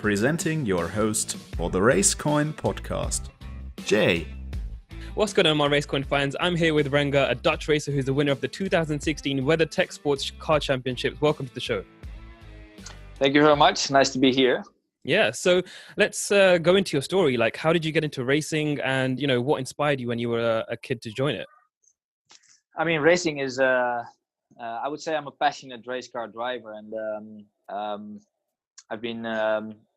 presenting your host for the Racecoin podcast, Jay. What's going on, my Racecoin fans? I'm here with Renger, a Dutch racer who's the winner of the 2016 WeatherTech Sports Car Championships. Welcome to the show. Thank you very much. Nice to be here. Yeah, so let's go into your story. Like, how did you get into racing, and what inspired you when you were a kid to join it? I mean, racing is, I would say I'm a passionate race car driver, and I've been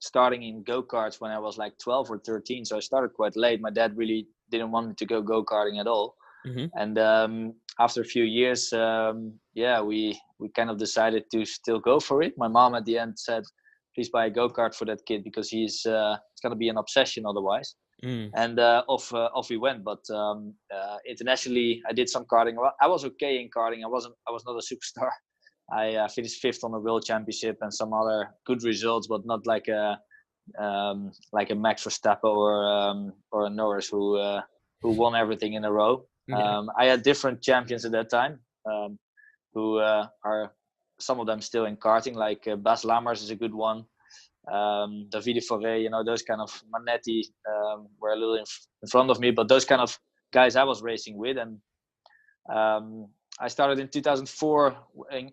starting in go-karts when I was like 12 or 13, so I started quite late. My dad really didn't want me to go go-karting at all. Mm-hmm. And after a few years, we kind of decided to still go for it. My mom at the end said, please buy a go-kart for that kid because it's going to be an obsession otherwise. And off we went. But internationally, I did some karting. I was okay in karting. I was not a superstar. I finished fifth on the World Championship and some other good results, but not like a Max Verstappen or a Norris who won everything in a row. Yeah. I had different champions at that time who are some of them still in karting, like Bas Lammers is a good one. Davide Fauvet, those kind of Manetti were a little in front of me, but those kind of guys I was racing with. And I started in 2004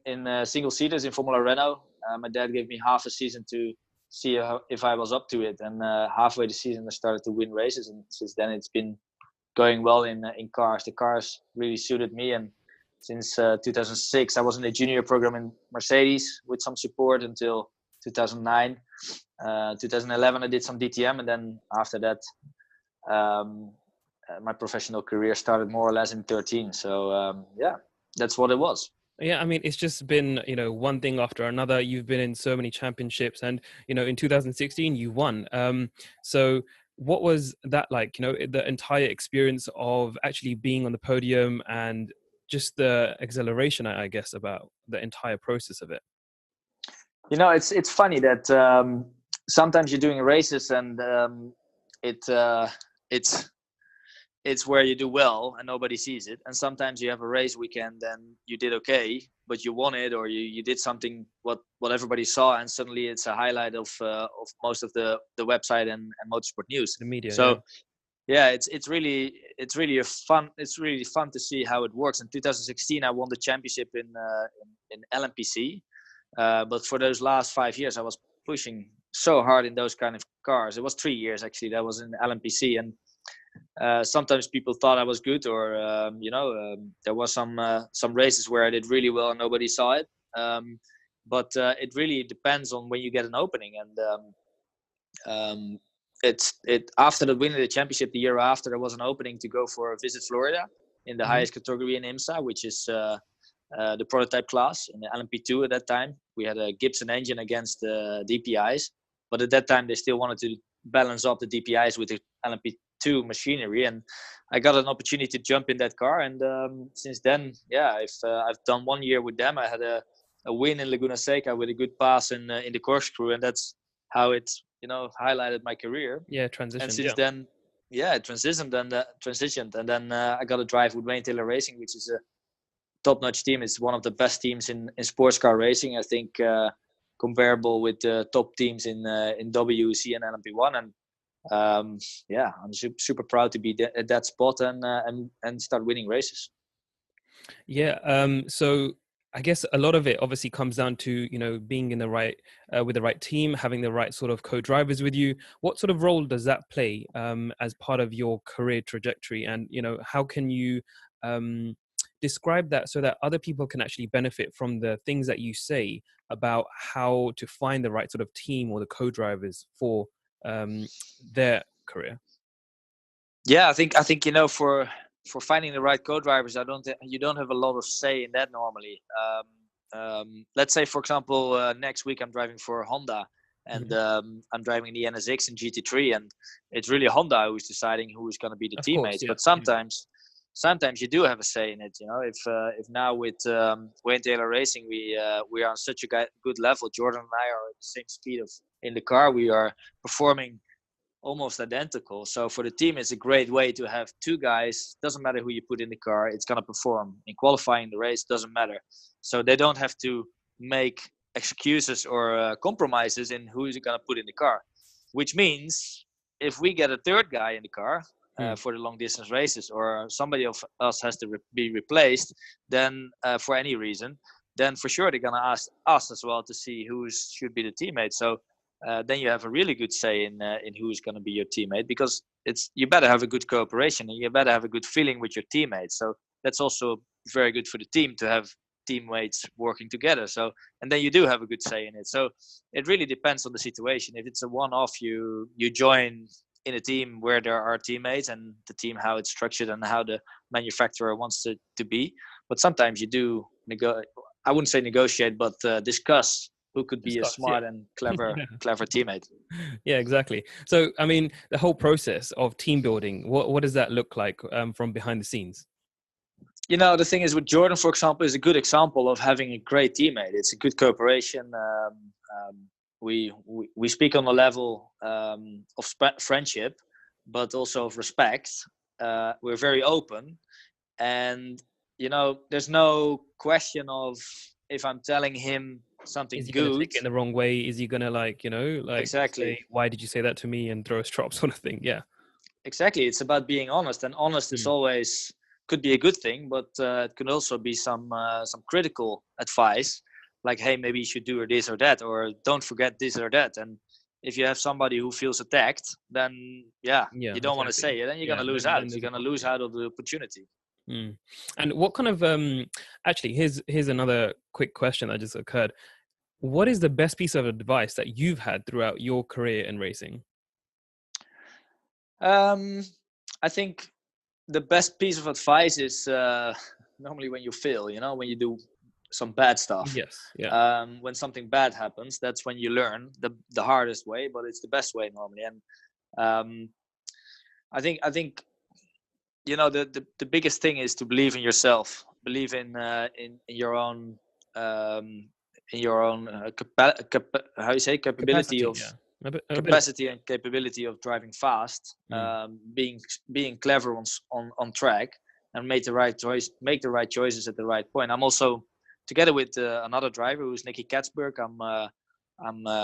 in single-seaters in Formula Renault. My dad gave me half a season to see if I was up to it. And halfway the season, I started to win races. And since then, it's been going well in cars. The cars really suited me. And since 2006, I was in the junior program in Mercedes with some support until 2009. 2011, I did some DTM. And then after that, my professional career started more or less in 13. So, that's what it was. Yeah, I mean, it's just been, one thing after another. You've been in so many championships and, in 2016, you won. So what was that like, the entire experience of actually being on the podium and just the exhilaration, I guess, about the entire process of it? It's funny that sometimes you're doing races and it's where you do well and nobody sees it. And sometimes you have a race weekend and you did okay, but you won it, or you did something what everybody saw, and suddenly it's a highlight of most of the website and motorsport news, the media. So yeah, it's really fun to see how it works. In 2016, I won the championship in LMPC, but for those last 5 years, I was pushing so hard in those kind of cars. It was 3 years actually that was in LMPC, and sometimes people thought I was good, or there was some races where I did really well and nobody saw it. But it really depends on when you get an opening. And after the winning the championship the year after, there was an opening to go for Visit Florida in the highest category in IMSA, which is the prototype class in the LMP2 at that time. We had a Gibson engine against the DPIs, but at that time they still wanted to balance up the DPIs with the LMP2 machinery, and I got an opportunity to jump in that car. And since then, I've done 1 year with them. I had a win in Laguna Seca with a good pass in the corkscrew, and that's how it highlighted my career. Yeah, transitioned. And since then, it transitioned, and then I got a drive with Wayne Taylor Racing, which is a top-notch team. It's one of the best teams in sports car racing. I think comparable with the top teams in WEC and LMP1. And I'm super proud to be at that spot and start winning races. Yeah. So I guess a lot of it obviously comes down to, being in the right, with the right team, having the right sort of co-drivers with you. What sort of role does that play as part of your career trajectory? And, how can you describe that so that other people can actually benefit from the things that you say about how to find the right sort of team or the co-drivers for their career? Yeah, I think for finding the right co-drivers, you don't have a lot of say in that normally. Let's say, for example, next week I'm driving for Honda, and I'm driving the NSX and GT3, and it's really Honda who's deciding who is going to be the teammates. But sometimes you do have a say in it. If now with Wayne Taylor Racing we are on such a good level, Jordan and I are at the same speed in the car. We are performing almost identical. So for the team, it's a great way to have two guys. Doesn't matter who you put in the car, it's going to perform. In qualifying the race, doesn't matter. So they don't have to make excuses or compromises in who is going to put in the car, which means if we get a third guy in the car for the long distance races, or somebody of us has to be replaced, then for any reason, then for sure they're going to ask us as well to see who should be the teammate. So then you have a really good say in who's going to be your teammate, because you better have a good cooperation and you better have a good feeling with your teammates. So that's also very good for the team to have teammates working together. So, and then you do have a good say in it. So it really depends on the situation. If it's a one-off, you join in a team where there are teammates and the team, how it's structured and how the manufacturer wants it to be. But sometimes you do I wouldn't say negotiate, but discuss who could be a smart and clever teammate. Yeah, exactly. So, I mean, the whole process of team building, what does that look like from behind the scenes? You know, the thing is with Jordan, for example, is a good example of having a great teammate. It's a good cooperation. We speak on a level of friendship, but also of respect. We're very open, and you know, there's no question of if I'm telling him something is he good. going to take it in the wrong way? Is he going to exactly say, why did you say that to me, and throw a strop sort of thing? Yeah, exactly. It's about being honest, and honest is always could be a good thing, but it could also be some critical advice, like, hey, maybe you should do this or that, or don't forget this or that. And if you have somebody who feels attacked, then you don't want to say it, then you're going to lose out. You're going to lose out of the opportunity. And what kind of actually, here's another quick question that just occurred. What is the best piece of advice that you've had throughout your career in racing? I think the best piece of advice is normally when you fail, you know, when you do some bad stuff. Yes. Yeah. When something bad happens, that's when you learn the hardest way, but it's the best way normally. And I think you know, the biggest thing is to believe in yourself, believe in your own how you say capability of capacity and capability of driving fast, being clever on track, and make the right choices at the right point. I'm also together with another driver who's Nicky Katzberg. I'm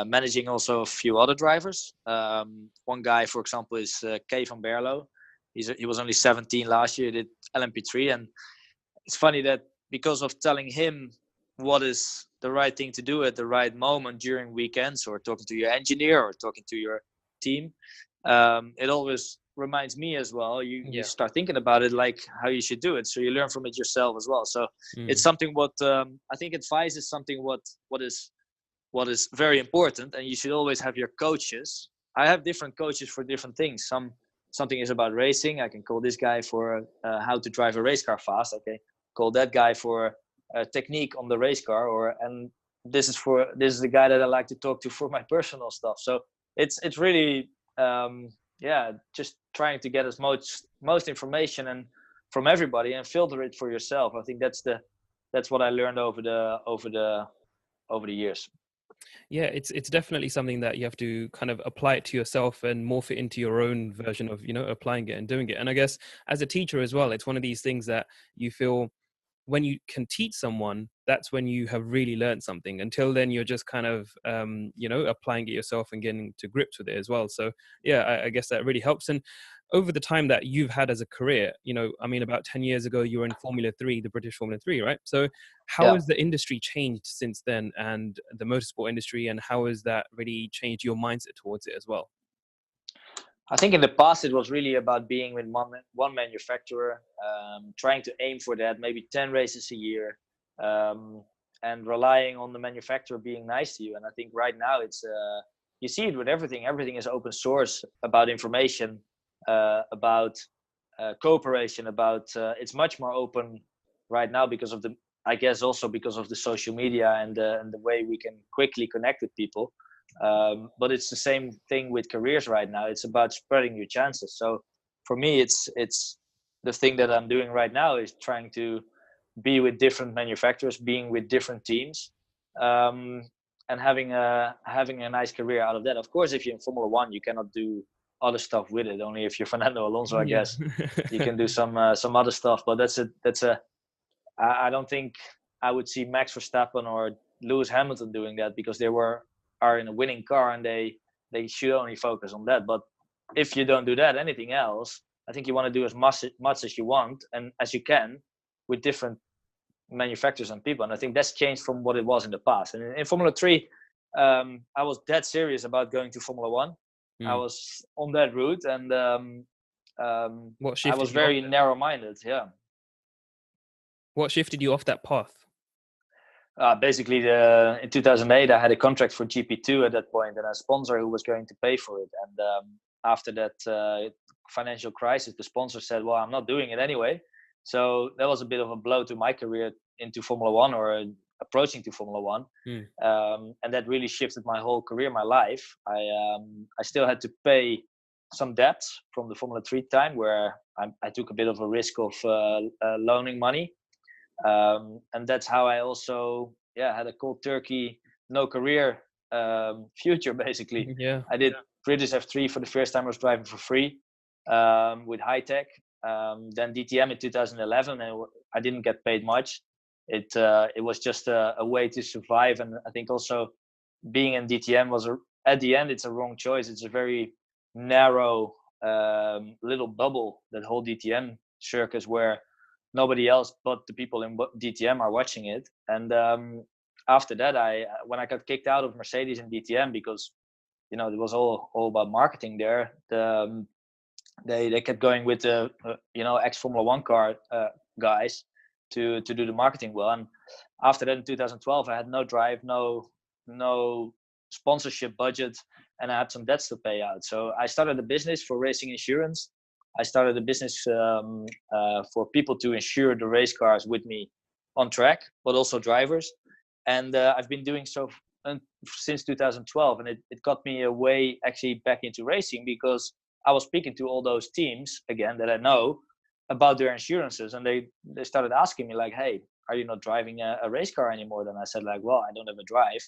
managing also a few other drivers. One guy, for example, is Kay van Berlo. He was only 17 last year, did LMP3. And it's funny that because of telling him what is the right thing to do at the right moment during weekends, or talking to your engineer or talking to your team, it always reminds me as well. You start thinking about it, like how you should do it. So you learn from it yourself as well. So it's something what I think advice is something what is very important. And you should always have your coaches. I have different coaches for different things. Something is about racing. I can call this guy for how to drive a race car fast. I can call that guy for technique on the race car, and this is the guy that I like to talk to for my personal stuff. So it's really just trying to get as most information and from everybody and filter it for yourself. I think that's what I learned over the years. Yeah, it's definitely something that you have to kind of apply it to yourself and morph it into your own version of, you know, applying it and doing it. And I guess as a teacher as well, it's one of these things that you feel when you can teach someone, that's when you have really learned something. Until then, you're just kind of, applying it yourself and getting to grips with it as well. So yeah, I guess that really helps. And over the time that you've had as a career, you know, I mean, about 10 years ago, you were in Formula 3, the British Formula 3, right? So how has the industry changed since then, and the motorsport industry, and how has that really changed your mindset towards it as well? I think in the past, it was really about being with one manufacturer, trying to aim for that, maybe 10 races a year, and relying on the manufacturer being nice to you. And I think right now it's, you see it with everything. Everything is open source about information, about cooperation, about it's much more open right now because of I guess also because of the social media and the way we can quickly connect with people. But it's the same thing with careers right now. It's about spreading your chances. So for me, it's the thing that I'm doing right now is trying to be with different manufacturers, being with different teams, and having a nice career out of that. Of course, if you're in Formula One, you cannot do other stuff with it. Only if you're Fernando Alonso, I guess, you can do some other stuff. But I don't think I would see Max Verstappen or Lewis Hamilton doing that because they are in a winning car and they should only focus on that. But if you don't do that, anything else, I think you want to do as much as you want and as you can with different manufacturers and people. And I think that's changed from what it was in the past. And in Formula 3, I was dead serious about going to Formula 1. I was on that route, and I was very narrow-minded. Yeah. What shifted you off that path? Basically, in 2008, I had a contract for GP2 at that point, and a sponsor who was going to pay for it. And after that financial crisis, the sponsor said, "Well, I'm not doing it anyway." So that was a bit of a blow to my career into Formula 1 or approaching to Formula 1. And that really shifted my whole career, my life. I still had to pay some debts from the Formula 3 time where I took a bit of a risk of loaning money. And that's how I also had a cold turkey, no career future, basically. I did British F3 for the first time I was driving for free with high tech. Then DTM in 2011, and I didn't get paid much. It was just a way to survive, and I think also being in DTM was at the end it's a wrong choice. It's a very narrow little bubble, that whole DTM circus, where nobody else but the people in DTM are watching it. And after that, when I got kicked out of Mercedes in DTM because it was all about marketing there. They kept going with the ex Formula 1 car guys to do the marketing well. And after that, in 2012, I had no drive, no sponsorship budget, and I had some debts to pay out. So I started a business for racing insurance. I started a business for people to insure the race cars with me on track, but also drivers. And I've been doing so since 2012, and it got me a way actually back into racing, because I was speaking to all those teams again that I know about their insurances, and they started asking me like, "Hey, are you not driving a race car anymore?" Then I said like, "Well, I don't have a drive.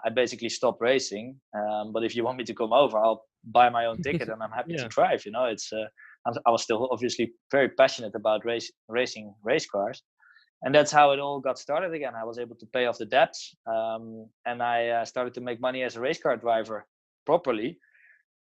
I basically stopped racing, but if you want me to come over, I'll buy my own ticket and I'm happy to drive." I was still obviously very passionate about racing race cars, and that's how it all got started again. I was able to pay off the debts, and I started to make money as a race car driver properly.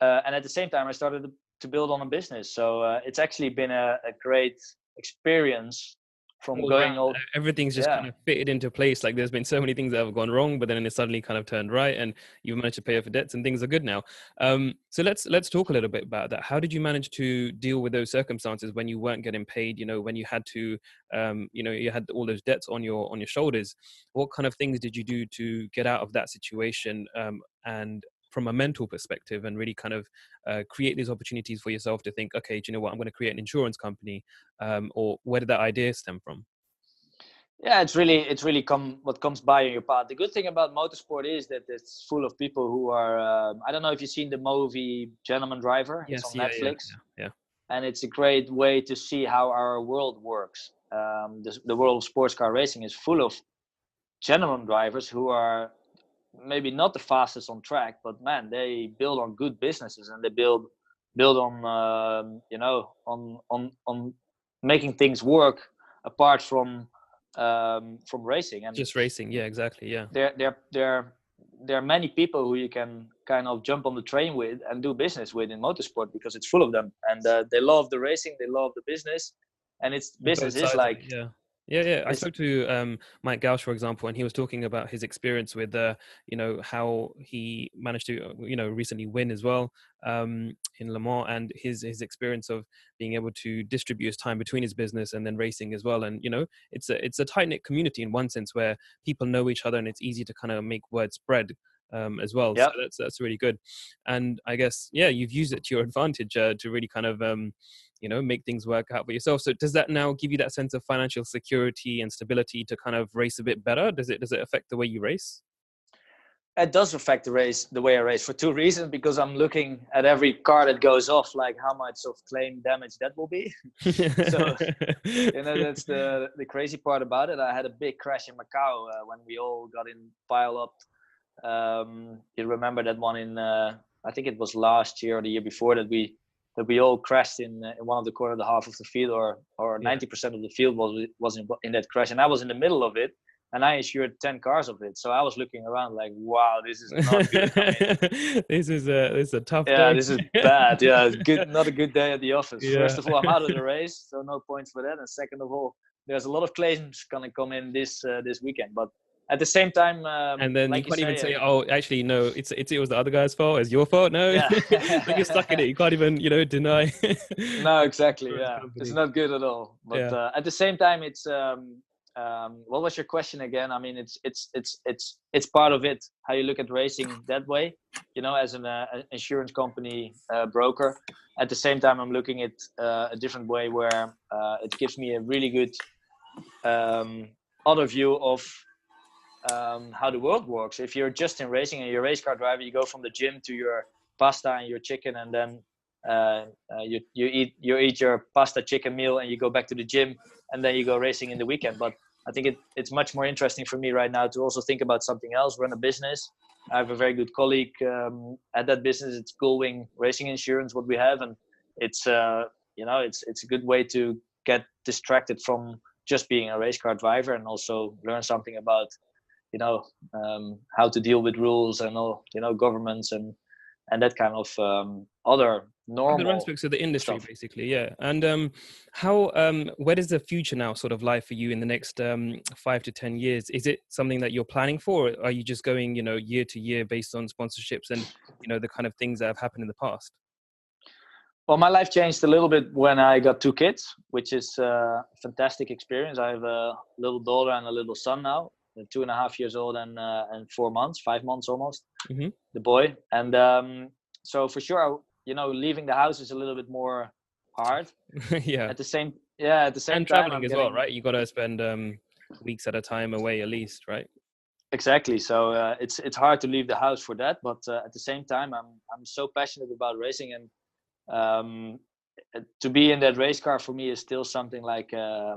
And at the same time, I started to build on a business. So it's actually been a great experience from going all. Everything's just kind of fitted into place. Like there's been so many things that have gone wrong, but then it suddenly kind of turned right, and you've managed to pay off your debts, and things are good now. So let's talk a little bit about that. How did you manage to deal with those circumstances when you weren't getting paid? When you had to, you had all those debts on your shoulders. What kind of things did you do to get out of that situation? And from a mental perspective, and really kind of create these opportunities for yourself to think, okay, do you know what, I'm going to create an insurance company, or where did that idea stem from? Yeah, it's really what comes by in your path. The good thing about motorsport is that it's full of people who are, I don't know if you've seen the movie Gentleman Driver. Yes, it's on Netflix. Yeah. And it's a great way to see how our world works. The world of sports car racing is full of gentleman drivers who are maybe not the fastest on track, but man, they build on good businesses, and they build on on making things work apart from racing. And just racing, exactly. There are many people who you can kind of jump on the train with and do business with in motorsport, because it's full of them, and they love the racing, they love the business, and it's business is like. Yeah. I spoke to Mike Gauch, for example, and he was talking about his experience with, how he managed to, recently win as well in Le Mans, and his experience of being able to distribute his time between his business and then racing as well. And it's a tight-knit community in one sense, where people know each other, and it's easy to kind of make word spread as well. Yep. So that's really good. And I guess you've used it to your advantage to really kind of make things work out for yourself. So does that now give you that sense of financial security and stability to kind of race a bit better? Does it affect the way you race? It does affect the way I race, for two reasons. Because I'm looking at every car that goes off, like how much of claim damage that will be. So that's the crazy part about it. I had a big crash in Macau when we all got in pile up. You remember that one in I think it was last year or the year before, that we all crashed in one of the quarter half of the field, or 90% of the field was in that crash, and I was in the middle of it. and I insured 10 cars of it. So I was looking around like, wow, this is not good. I mean, this is a tough yeah, day. this is bad. Yeah, it's good. Not a good day at the office. Yeah. First of all, I'm out of the race, so no points for that. And second of all, there's a lot of claims gonna come in this weekend. But at the same time, And then like you can't even say, I "Oh, actually, no, it was the other guy's fault. It's your fault." No, yeah. when you're stuck in it, you can't even deny. No, exactly. Insurance Yeah, it's company. not good at all. But Yeah. at the same time, it's what was your question again? I mean, it's part of it. How you look at racing that way, as an insurance company broker. At the same time, I'm looking at a different way where it gives me a really good other view of how the world works. If you're just in racing and you're a race car driver, you go from the gym to your pasta and your chicken, and then you eat your pasta chicken meal, and you go back to the gym, and then you go racing in the weekend. But I think it's much more interesting for me right now to also think about something else, run a business. I have a very good colleague at that business. It's Gullwing Racing Insurance, what we have, and it's it's a good way to get distracted from just being a race car driver and also learn something about how to deal with rules and all governments and that kind of other normal Other aspects of the industry, stuff. basically, yeah. And where does the future now sort of lie for you in the next 5 to 10 years? Is it something that you're planning for, or are you just going, year to year based on sponsorships and the kind of things that have happened in the past? Well, my life changed a little bit when I got 2 kids, which is a fantastic experience. I have a little daughter and a little son now, 2.5 years old and 4 months, 5 months almost, Mm-hmm. the boy. And so for sure, leaving the house is a little bit more hard. Yeah. At the same And time, traveling I'm as well, getting right? You got to spend weeks at a time away at least, right? exactly. So it's hard to leave the house for that. But at the same time, I'm so passionate about racing, and to be in that race car for me is still something like a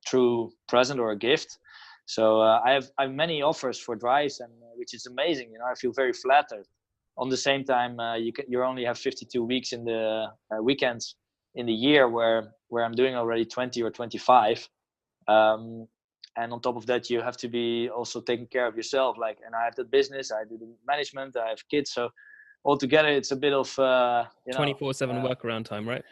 true present or a gift. So I have many offers for drives, and which is amazing. I feel very flattered. On the same time, you only have 52 weeks in the weekends in the year where I'm doing already 20 or 25. And on top of that, you have to be also taking care of yourself. And I have the business, I do the management, I have kids. So altogether, it's a bit of 24/7 workaround time, right?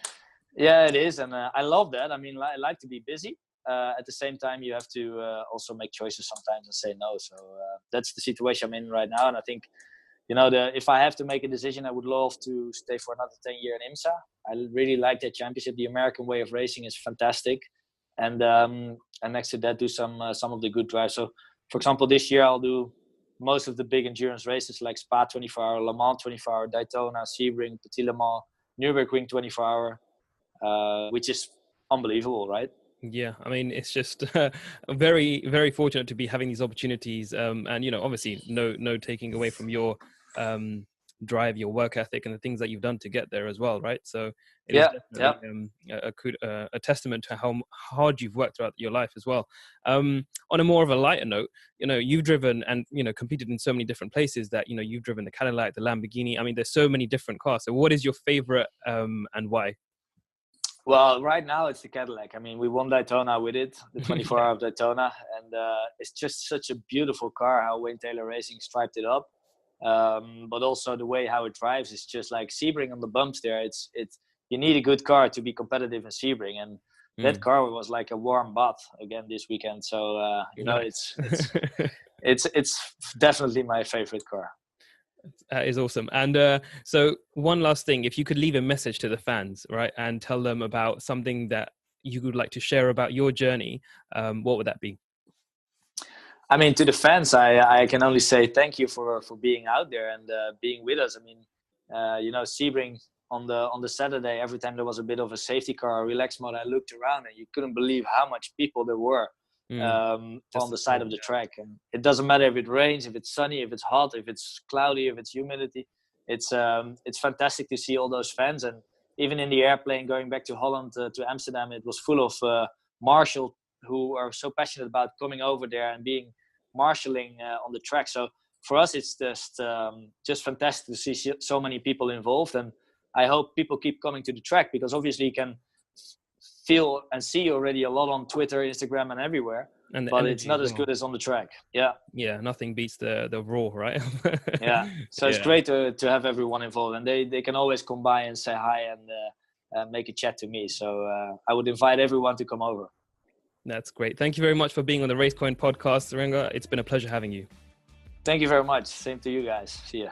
yeah, it is, and I love that. I mean, I like to be busy. At the same time, you have to also make choices sometimes and say no. So that's the situation I'm in right now. And I think, if I have to make a decision, I would love to stay for another 10 years in IMSA. I really like that championship. The American way of racing is fantastic. And next to that, do some of the good drives. So, for example, this year I'll do most of the big endurance races like Spa 24-hour, Le Mans 24-hour, Daytona, Sebring, Petit Le Mans, Nürburgring 24-hour, which is unbelievable, right? Yeah, I mean, it's just very, very fortunate to be having these opportunities, and obviously, no taking away from your drive, your work ethic, and the things that you've done to get there as well, right? So it is definitely a testament to how hard you've worked throughout your life as well. On a more of a lighter note, you've driven and competed in so many different places that you've driven the Cadillac, the Lamborghini. I mean, there's so many different cars. So, what is your favorite and why? Well, right now it's the Cadillac. I mean, we won Daytona with it, the 24-hour of Daytona, and it's just such a beautiful car. How Wayne Taylor Racing striped it up, but also the way how it drives is just like Sebring on the bumps. There, it's you need a good car to be competitive in Sebring, and that car was like a warm bath again this weekend. So Nice. it's definitely my favorite car. That is awesome. And so one last thing, if you could leave a message to the fans, right, and tell them about something that you would like to share about your journey, what would that be? I mean, to the fans, I can only say thank you for being out there and being with us. I mean, Sebring on the Saturday, every time there was a bit of a safety car or relax mode, I looked around and you couldn't believe how much people there were on the side of the track. And it doesn't matter if it rains, if it's sunny, if it's hot, if it's cloudy, if it's humidity. It's fantastic to see all those fans. And even in the airplane going back to Holland to Amsterdam, it was full of marshal who are so passionate about coming over there and being marshalling on the track. So for us, it's just fantastic to see so many people involved. And I hope people keep coming to the track, because obviously you can feel and see already a lot on Twitter, Instagram, and everywhere. And the but energy it's not as well. good as on the track. Yeah. Yeah, nothing beats the raw, right? Yeah. So it's great to have everyone involved, and they can always come by and say hi and make a chat to me. So I would invite everyone to come over. That's great. Thank you very much for being on the Racecoin podcast, Renger. It's been a pleasure having you. Thank you very much. Same to you guys. See ya.